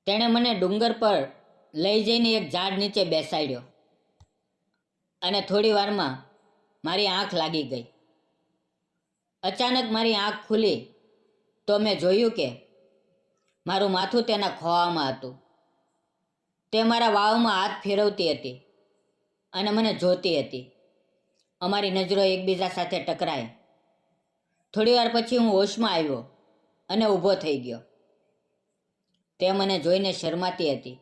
તેણે મને ડુંગર પર લઈ જઈને એક ઝાડ નીચે બેસાડ્યો અને થોડી વારમાં મારી આંખ લાગી ગઈ. અચાનક મારી આંખ ખુલી તો મેં જોયું કે મારું માથું તેના ખોળામાં હતું. તે મારા વાવમાં હાથ ફેરવતી હતી અને મને જોતી હતી. અમારી નજરો એકબીજા સાથે ટકરાઈ. થોડી વાર પછી હું હોશમાં આવ્યો અને ઊભો થઈ ગયો. તે મને જોઈને શરમાતી હતી.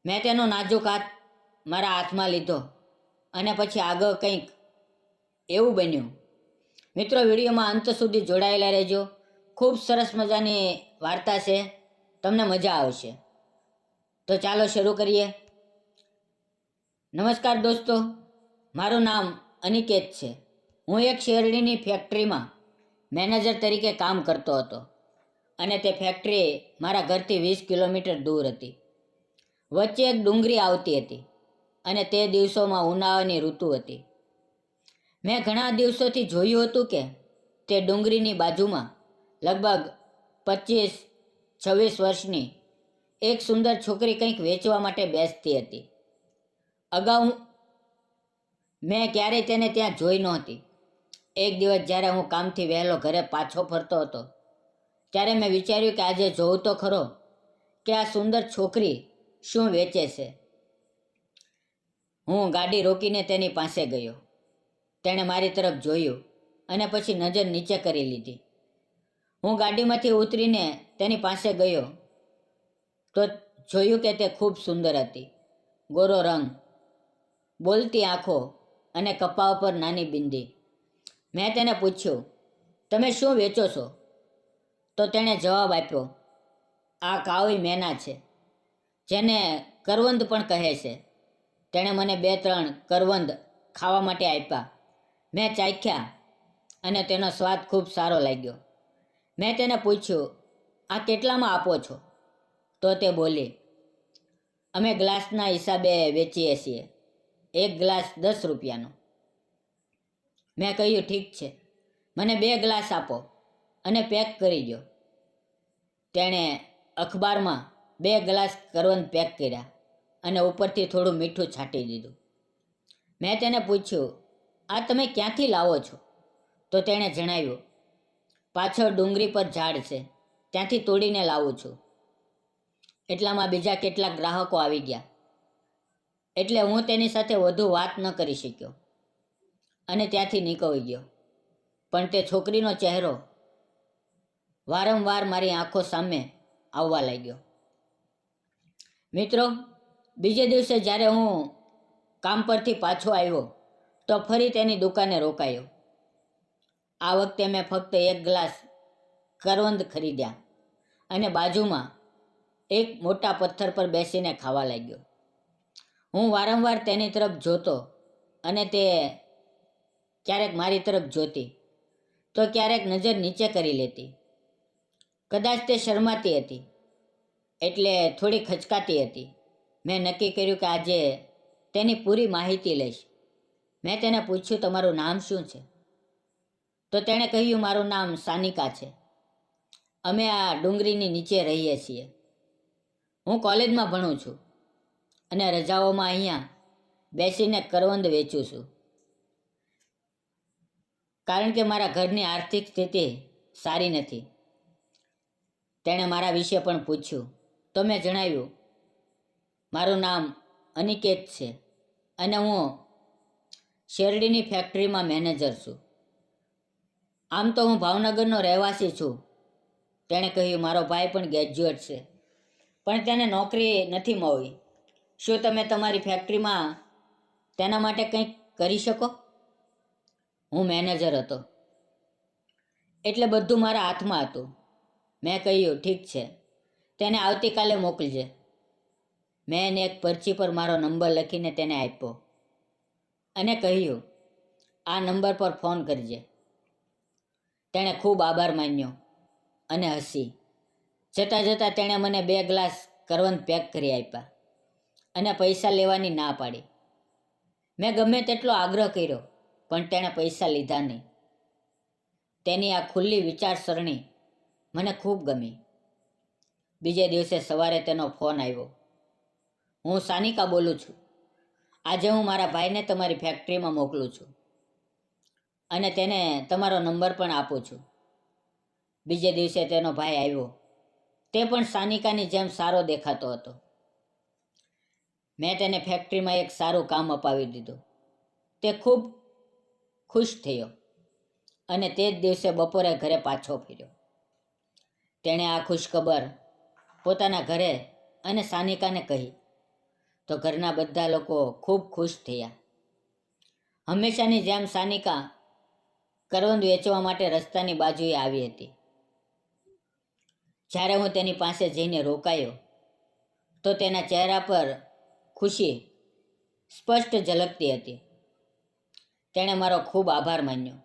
મેં તેનો નાજુક હાથ મારા હાથમાં લીધો અને પછી આગળ કંઈક એવું બન્યું. મિત્રો, વિડીયોમાં અંત સુધી જોડાયેલા રહેજો. ખૂબ સરસ મજાની વાર્તા છે, તમને મજા આવશે. તો ચાલો શરૂ કરીએ. નમસ્કાર દોસ્તો, મારું નામ અનિકેત છે. હું એક શેરડીની ફેક્ટરીમાં મેનેજર તરીકે કામ કરતો હતો અને તે ફેક્ટરી મારા ઘરથી 20 કિલોમીટર દૂર હતી. વચ્ચે એક ડુંગળી આવતી હતી અને તે દિવસોમાં ઉનાળાની ઋતુ હતી. મેં ઘણા દિવસોથી જોયું હતું કે તે ડુંગળીની બાજુમાં લગભગ 25-26 વર્ષની એક સુંદર છોકરી કંઈક વેચવા માટે બેસતી હતી. અગાઉ મેં ક્યારેય તેને ત્યાં જોઈ નહોતી. એક દિવસ જ્યારે હું કામથી વહેલો ઘરે પાછો ફરતો હતો ત્યારે મેં વિચાર્યું કે આજે જોઉં તો ખરો કે આ સુંદર છોકરી શું વેચે છે. હું ગાડી રોકીને તેની પાસે ગયો. તેણે મારી તરફ જોયું અને પછી નજર નીચે કરી લીધી. હું ગાડીમાંથી ઉતરીને તેની પાસે ગયો તો જોયું કે તે ખૂબ સુંદર હતી. ગોરો રંગ, બોલતી આંખો અને કપાળ પર નાની બિંદી. મેં તેને પૂછ્યું, તમે શું વેચો છો? તો તેણે જવાબ આપ્યો, આ કાળી મેના છે, જેને કરવંદ પણ કહે છે. તેણે મને 2-3 કરવંદ ખાવા માટે આપ્યા. મેં ચાખ્યા અને તેનો સ્વાદ ખૂબ સારો લાગ્યો. મેં તેને પૂછ્યું, આ કેટલામાં આપો છો? તો તે બોલી, અમે ગ્લાસના હિસાબે વેચીએ છીએ. એક ગ્લાસ 10 રૂપિયાનો. મેં કહ્યું, ઠીક છે, મને 2 ગ્લાસ આપો અને પેક કરી દો. તેણે અખબારમાં 2 ગ્લાસ કરવંદ પેક કર્યા અને ઉપરથી થોડું મીઠું છાંટી દીધું. મેં તેને પૂછ્યું, આ તમે ક્યાંથી લાવો છો? તો તેણે જણાવ્યું, પાછળ ડુંગળી પર ઝાડ છે, ત્યાંથી તોડીને લાવું છું. એટલામાં બીજા કેટલાક ગ્રાહકો આવી ગયા એટલે હું તેની સાથે વધુ વાત ન કરી શક્યો અને ત્યાંથી નીકળી ગયો. પણ તે છોકરીનો ચહેરો વારંવાર મારી આંખો સામે આવવા લાગ્યો. મિત્રો, બીજે દિવસે જ્યારે હું કામ પરથી પાછો આવ્યો તો ફરી તેની દુકાને રોકાયો. આ વખતે મેં ફક્ત 1 ગ્લાસ કરવંદ ખરીદ્યા અને બાજુમાં એક મોટા પથ્થર પર બેસીને ખાવા લાગ્યો. હું વારંવાર તેની તરફ જોતો અને તે ક્યારેક મારી તરફ જોતી તો ક્યારેક નજર નીચે કરી લેતી. કદાચ તે શરમાતી હતી એટલે થોડી ખચકાતી હતી. મેં નક્કી કર્યું કે આજે તેની પૂરી માહિતી લઈશ. મેં તેને પૂછ્યું, તમારું નામ શું છે? તો તેણે કહ્યું, મારું નામ સાનિકા છે. અમે આ ડુંગળીની નીચે રહીએ છીએ. હું કોલેજમાં ભણું છું અને રજાઓમાં અહીંયા બેસીને કરવંદ વેચું છું કારણ કે મારા ઘરની આર્થિક સ્થિતિ સારી નથી. તેણે મારા વિશે પણ પૂછ્યું તો મેં જણાવ્યું, મારું નામ અનિકેત છે અને હું શેરડીની ફેક્ટરીમાં મેનેજર છું. આમ તો હું ભાવનગરનો રહેવાસી છું. તેણે કહ્યું, મારો ભાઈ પણ ગ્રેજ્યુએટ છે પણ તેને નોકરી નથી મળી. શું તમે તમારી ફેક્ટરીમાં તેના માટે કંઈક કરી શકો? હું મેનેજર હતો એટલે બધું મારા હાથમાં હતું. મેં કહ્યું, ઠીક છે, તેને આવતીકાલે મોકલજે. મેં એને એક પરચી પર મારો નંબર લખીને તેને આપ્યો અને કહ્યું, આ નંબર પર ફોન કરજે. તેણે ખૂબ આભાર માન્યો અને હસી. જતાં જતાં તેણે મને 2 ગ્લાસ કરવંદ પેક કરી આપ્યા અને પૈસા લેવાની ના પાડી. મેં ગમે તેટલો આગ્રહ કર્યો પણ તેણે પૈસા લીધા નહીં. તેની આ ખુલ્લી વિચારસરણી મને ખૂબ ગમી. બીજે દિવસે સવારે તેનો ફોન આવ્યો. હું સાનિકા બોલું છું. આજે હું મારા ભાઈને તમારી ફેક્ટરીમાં મોકલું છું અને તેને તમારો નંબર પણ આપું છું. બીજે દિવસે તેનો ભાઈ આવ્યો. તે પણ સાનિકાની જેમ સારો દેખાતો હતો. મેં તેને ફેક્ટરીમાં એક સારું કામ અપાવી દીધું. તે ખૂબ ખુશ થયો અને તે જ દિવસે બપોરે ઘરે પાછો ફર્યો. તેણે આ ખુશખબર પોતાના ઘરે અને સાનિકાને કહી તો ઘરના બધા લોકો ખૂબ ખુશ થયા. હંમેશાની જેમ સાનિકા કરવંદ વેચવા માટે રસ્તાની બાજુએ આવી હતી. જ્યારે હું તેની પાસે જઈને રોકાયો તો તેના ચહેરા પર ખુશી સ્પષ્ટ ઝલકતી હતી. તેણે મારો ખૂબ આભાર માન્યો.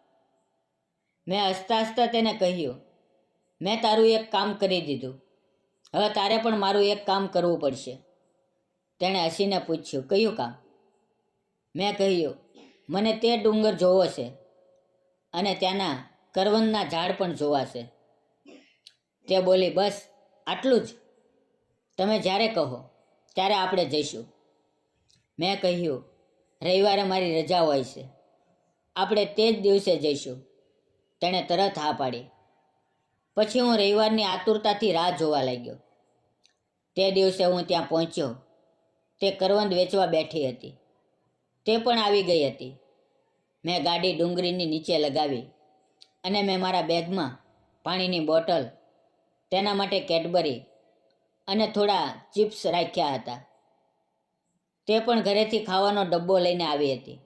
મેં હસતા હસતા તેને કહ્યું, મેં તારું એક કામ કરી દીધું, હવે તારે પણ મારું એક કામ કરવું પડશે. તેણે હસીને પૂછ્યું, કયું કામ? મેં કહ્યું, મને તે ડુંગર જોવો છે અને ત્યાંના કરવંદના ઝાડ પણ જોવા છે. તે બોલી, બસ આટલું જ? તમે જ્યારે કહો ત્યારે આપણે જઈશું. મેં કહ્યું, રવિવારે મારી રજા હોય છે, આપણે તે જ દિવસે જઈશું. તેણે તરત હા પાડી. પછી હું રવિવારની આતુરતાથી રાહ જોવા લાગ્યો. તે દિવસે હું ત્યાં પહોંચ્યો. તે કરવંદ વેચવા બેઠી હતી. તે પણ આવી ગઈ હતી. મેં ગાડી ડુંગરીની નીચે લગાવી અને મેં મારા બેગમાં પાણીની બોટલ, તેના માટે કેડબરી અને થોડા ચિપ્સ રાખ્યા હતા. તે પણ ઘરેથી ખાવાનો ડબ્બો લઈને આવી હતી.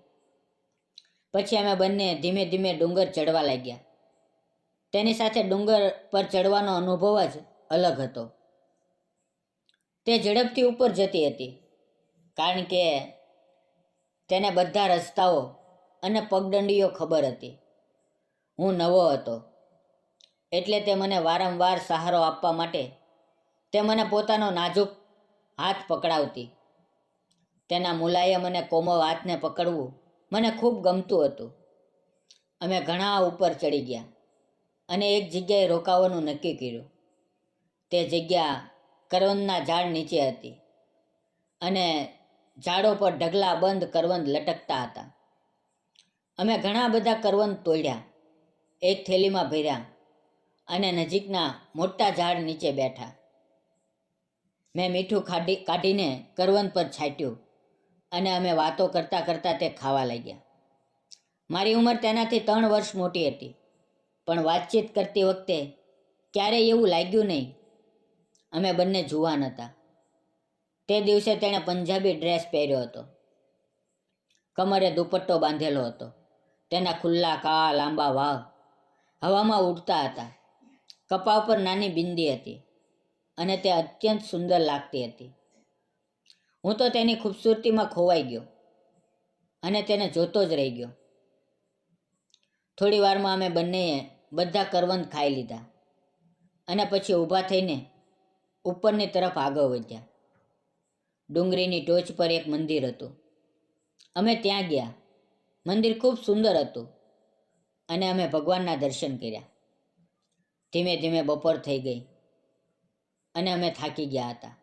પછી અમે બંને ધીમે ધીમે ડુંગર ચડવા લાગ્યા. તેની સાથે ડુંગર પર ચડવાનો અનુભવ જ અલગ હતો. તે ઝડપથી ઉપર જતી હતી કારણ કે તેને બધા રસ્તાઓ અને પગદંડીઓ ખબર હતી. હું નવો હતો એટલે તે મને વારંવાર સહારો આપવા માટે તે મને પોતાનો નાજુક હાથ પકડાવતી. તેના મુલાયમ અને કોમળ હાથને પકડવું મને ખૂબ ગમતું હતું. અમે ઘણા ઉપર ચડી ગયા અને એક જગ્યાએ રોકાવાનું નક્કી કર્યું. તે જગ્યા કરવંદના ઝાડ નીચે હતી અને ઝાડો પર ઢગલા બંધ કરવંદ લટકતા હતા. અમે ઘણા બધા કરવંદ તોડ્યા, એક થેલીમાં ભર્યા અને નજીકના મોટા ઝાડ નીચે બેઠા. મેં મીઠું કાઢીને કરવંદ પર છાંટ્યું અને અમે વાતો કરતાં કરતાં તે ખાવા લાગ્યા. મારી ઉંમર તેનાથી 3 વર્ષ મોટી હતી, પણ વાતચીત કરતી વખતે ક્યારેય એવું લાગ્યું નહીં. અમે બંને જુવાન હતા. તે દિવસે તેણે પંજાબી ડ્રેસ પહેર્યો હતો. કમરે દુપટ્ટો બાંધેલો હતો. તેના ખુલ્લા કાળા લાંબા વાળ હવામાં ઉડતા હતા. કપાળ પર નાની બિંદી હતી અને તે અત્યંત સુંદર લાગતી હતી. હું તો તેની ખૂબસૂરતીમાં ખોવાઈ ગયો અને તેને જોતો જ રહી ગયો. થોડી વારમાં અમે બંનેએ બધા કરવંદ ખાઈ લીધા અને પછી ઊભા થઈને ઉપરની તરફ આગળ વધ્યા. ડુંગરીની ટોચ પર એક મંદિર હતું. અમે ત્યાં ગયા. મંદિર ખૂબ સુંદર હતું અને અમે ભગવાનના દર્શન કર્યા. ધીમે ધીમે બપોર થઈ ગઈ અને અમે થાકી ગયા હતા.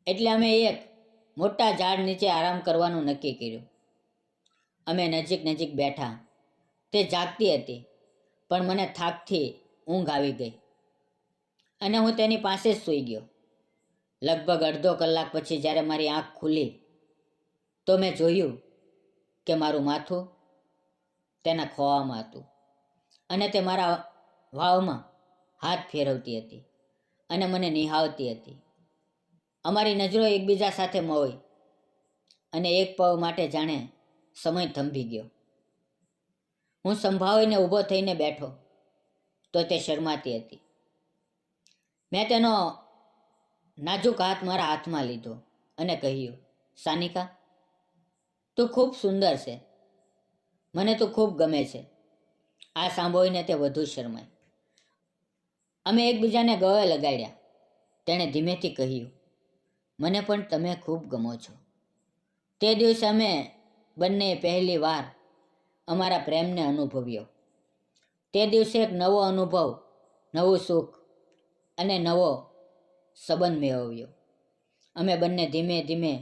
એટલે અમે એક મોટા ઝાડ નીચે આરામ કરવાનું નક્કી કર્યું. અમે નજીક નજીક બેઠા. તે જાગતી હતી પણ મને થાકથી ઊંઘ આવી ગઈ અને હું તેની પાસે જ સૂઈ ગયો. લગભગ અડધો કલાક પછી જ્યારે મારી આંખ ખુલી તો મેં જોયું કે મારું માથું તેના ખોળામાં હતું અને તે મારા વાવમાં હાથ ફેરવતી હતી અને મને નિહાળતી હતી. અમારી નજરો એકબીજા સાથે મળી અને એક પળ માટે જાણે સમય થંભી ગયો. હું સંભાળીને ઊભો થઈને બેઠો તો તે શરમાતી હતી. મેં તેનો નાજુક હાથ મારા હાથમાં લીધો અને કહ્યું, સાનિકા, તું ખૂબ સુંદર છે. મને તું ખૂબ ગમે છે. આ સાંભળીને તે વધુ શરમાઈ. અમે એકબીજાને ગળે લગાડ્યા. તેણે ધીમેથી કહ્યું, મને પણ તમે ખૂબ ગમો છો. તે દિવસે અમે બંને પહેલી વાર અમારા પ્રેમને અનુભવ્યો. તે દિવસે એક નવો અનુભવ, નવું સુખ અને નવો સંબંધ મેળવ્યો. અમે બંને ધીમે ધીમે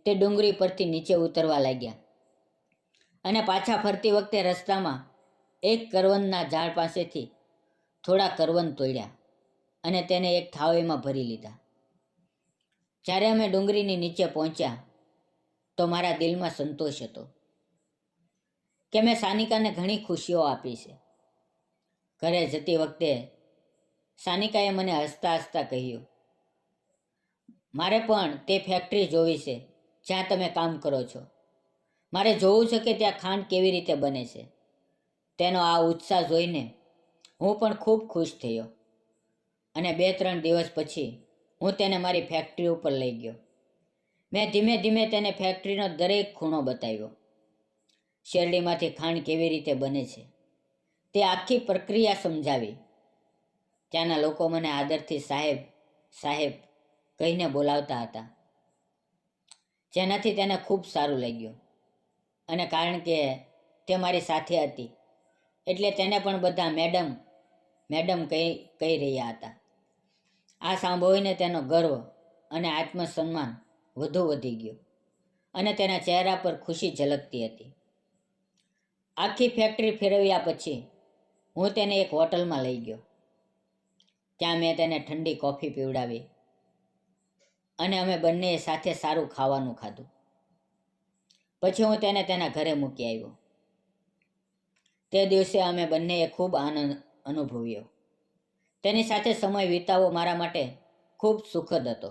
તે ડુંગળી પરથી નીચે ઉતરવા લાગ્યા અને પાછા ફરતી વખતે રસ્તામાં એક કરવંદના ઝાડ પાસેથી થોડા કરવંદ તોડ્યા અને તેને એક થાળીમાં ભરી લીધા. જ્યારે અમે ડુંગળીની નીચે પહોંચ્યા તો મારા દિલમાં સંતોષ હતો કે મેં સાનિકાને ઘણી ખુશીઓ આપી છે. ઘરે જતી વખતે સાનિકાએ મને હસતા હસતા કહ્યું, મારે પણ તે ફેક્ટરી જોવી છે જ્યાં તમે કામ કરો છો. મારે જોવું છે કે ત્યાં ખાંડ કેવી રીતે બને છે. તેનો આ ઉત્સાહ જોઈને હું પણ ખૂબ ખુશ થયો અને 2-3 દિવસ પછી હું તેને મારી ફેક્ટરી ઉપર લઈ ગયો. મેં ધીમે ધીમે તેને ફેક્ટરીનો દરેક ખૂણો બતાવ્યો. શેરડીમાંથી ખાંડ કેવી રીતે બને છે તે આખી પ્રક્રિયા સમજાવી. ત્યાંના લોકો મને આદરથી સાહેબ સાહેબ કહીને બોલાવતા હતા, જેનાથી તેને ખૂબ સારું લાગ્યું. અને કારણ કે તે મારી સાથે હતી એટલે તેને પણ બધા મેડમ મેડમ કહી રહ્યા હતા. આ સાંભળીને તેનો ગર્વ અને આત્મસન્માન વધુ વધી ગયો અને તેના ચહેરા પર ખુશી ઝલકતી હતી. આખી ફેક્ટરી ફેરવ્યા પછી હું તેને એક હોટલમાં લઈ ગયો. ત્યાં મેં તેને ઠંડી કોફી પીવડાવી અને અમે બંનેએ સાથે સારું ખાવાનું ખાધું. પછી હું તેને તેના ઘરે મૂકી આવ્યો. તે દિવસે અમે બંનેએ ખૂબ આનંદ અનુભવ્યો. તેની સાથે સમય વિતાવવો મારા માટે ખૂબ સુખદ હતો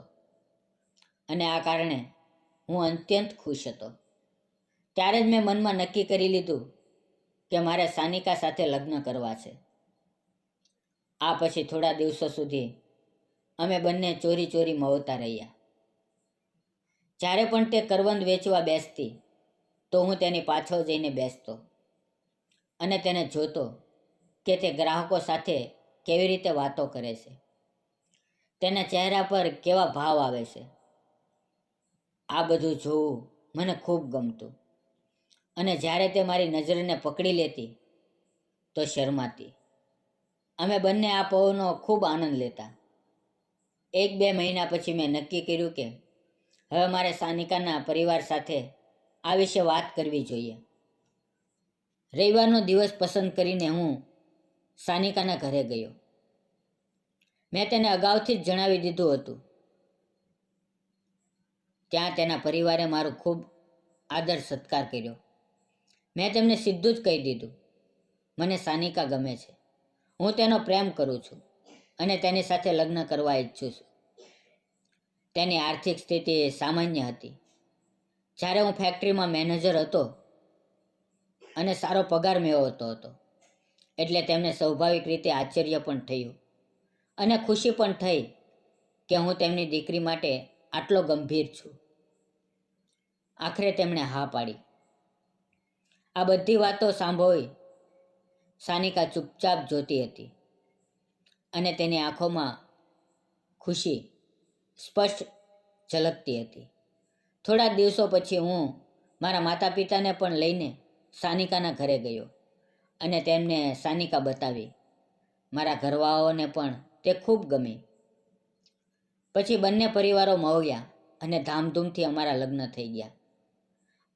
અને આ કારણે હું અત્યંત ખુશ હતો. ત્યારે જ મેં મનમાં નક્કી કરી લીધું કે મારે સાનિકા સાથે લગ્ન કરવા છે. આ પછી થોડા દિવસો સુધી અમે બંને ચોરી ચોરી મળતા રહ્યા. જ્યારે પણ તે કરવંદ વેચવા બેસતી તો હું તેની પાછળ જઈને બેસતો અને તેને જોતો કે તે ગ્રાહકો સાથે કેવી રીતે વાતો કરે છે, તેના ચહેરા પર કેવા ભાવ આવે છે. આ બધું જોવું મને ખૂબ ગમતું અને જ્યારે તે મારી નજરને પકડી લેતી તો શરમાતી. અમે બંને આ પળનો ખૂબ આનંદ લેતા. 1-2 મહિના પછી મેં નક્કી કર્યું કે હવે મારે સાનિકાના પરિવાર સાથે આ વિશે વાત કરવી જોઈએ. રવિવારનો દિવસ પસંદ કરીને હું સાનિકાના ઘરે ગયો. મેં તેને અગાઉથી જ જણાવી દીધું હતું. ત્યાં તેના પરિવારે મારો ખૂબ આદર સત્કાર કર્યો. મેં તેમને સીધું જ કહી દીધું, મને સાનિકા ગમે છે, હું તેનો પ્રેમ કરું છું અને તેની સાથે લગ્ન કરવા ઈચ્છું છું. તેની આર્થિક સ્થિતિ સામાન્ય હતી. જ્યારે હું ફેક્ટરીમાં મેનેજર હતો અને સારો પગાર મેળવતો હતો એટલે તેમને સ્વાભાવિક રીતે આશ્ચર્ય પણ થયું અને ખુશી પણ થઈ કે હું તેમની દીકરી માટે આટલો ગંભીર છું. આખરે તેમણે હા પાડી. આ બધી વાતો સાંભળી સાનિકા ચૂપચાપ જોતી હતી અને તેની આંખોમાં ખુશી સ્પષ્ટ ઝલકતી હતી. થોડા દિવસો પછી હું મારા માતા પિતાને પણ લઈને સાનિકાના ઘરે ગયો અને તેમને સાનિકા બતાવી. મારા ઘરવાળાઓને પણ તે ખૂબ ગમી. પછી બંને પરિવારો મળ્યા અને ધામધૂમથી અમારા લગ્ન થઈ ગયા.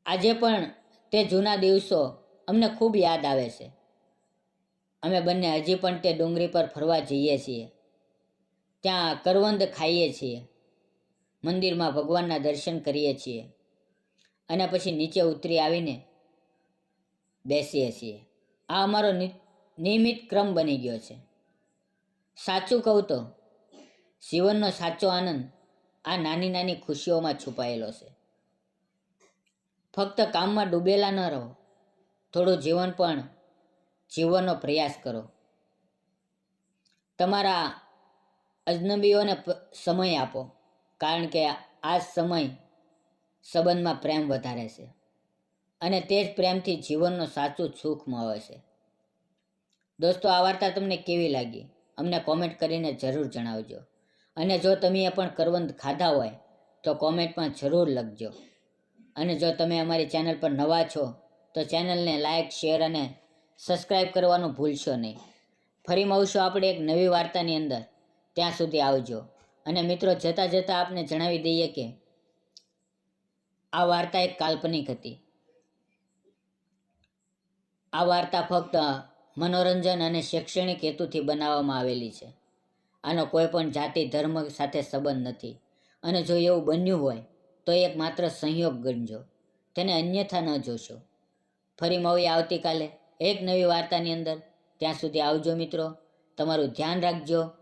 આજે પણ તે જૂના દિવસો અમને ખૂબ યાદ આવે છે. અમે બંને હજી પણ તે ડુંગળી પર ફરવા જઈએ છીએ, ત્યાં કરવંદ ખાઈએ છીએ, મંદિરમાં ભગવાનના દર્શન કરીએ છીએ અને પછી નીચે ઉતરી આવીને બેસીએ છીએ. આ અમારો નિયમિત ક્રમ બની ગયો છે. સાચું કહું તો જીવનનો સાચો આનંદ આ નાની નાની ખુશીઓમાં છુપાયેલો છે. ફક્ત કામમાં ડૂબેલા ન રહો, થોડું જીવન પણ જીવવાનો પ્રયાસ કરો. તમારા અજનબીઓને સમય આપો, કારણ કે આ સમય સંબંધમાં પ્રેમ વધારે છે અને તે જ પ્રેમથી જીવનનું સાચું સુખ મળે છે. દોસ્તો, આ વાર્તા તમને કેવી લાગી અમને કોમેન્ટ કરીને જરૂર જણાવજો. અને જો તમે પણ કરવંદ ખાધા હોય તો કોમેન્ટમાં જરૂર લખજો. અને જો તમે અમારી ચેનલ પર નવા છો તો ચેનલને લાઇક, શેર અને સબસ્ક્રાઈબ કરવાનું ભૂલશો નહીં. ફરી મળશું આપણે એક નવી વાર્તાની અંદર. ત્યાં સુધી આવજો. અને મિત્રો, જતાં જતાં આપને જણાવી દઈએ કે આ વાર્તા એક કાલ્પનિક હતી. આ વાર્તા ફક્ત મનોરંજન અને શૈક્ષણિક હેતુથી બનાવવામાં આવેલી છે. આનો કોઈ પણ જાતિ ધર્મ સાથે સંબંધ નથી, અને જો એવું બન્યું હોય તો એક માત્ર સંયોગ ગણજો. તેને અન્યથા ન જોશો. ફરી મળીએ આવતીકાલે એક નવી વાર્તાની અંદર. ત્યાં સુધી આવજો મિત્રો. તમારું ધ્યાન રાખજો.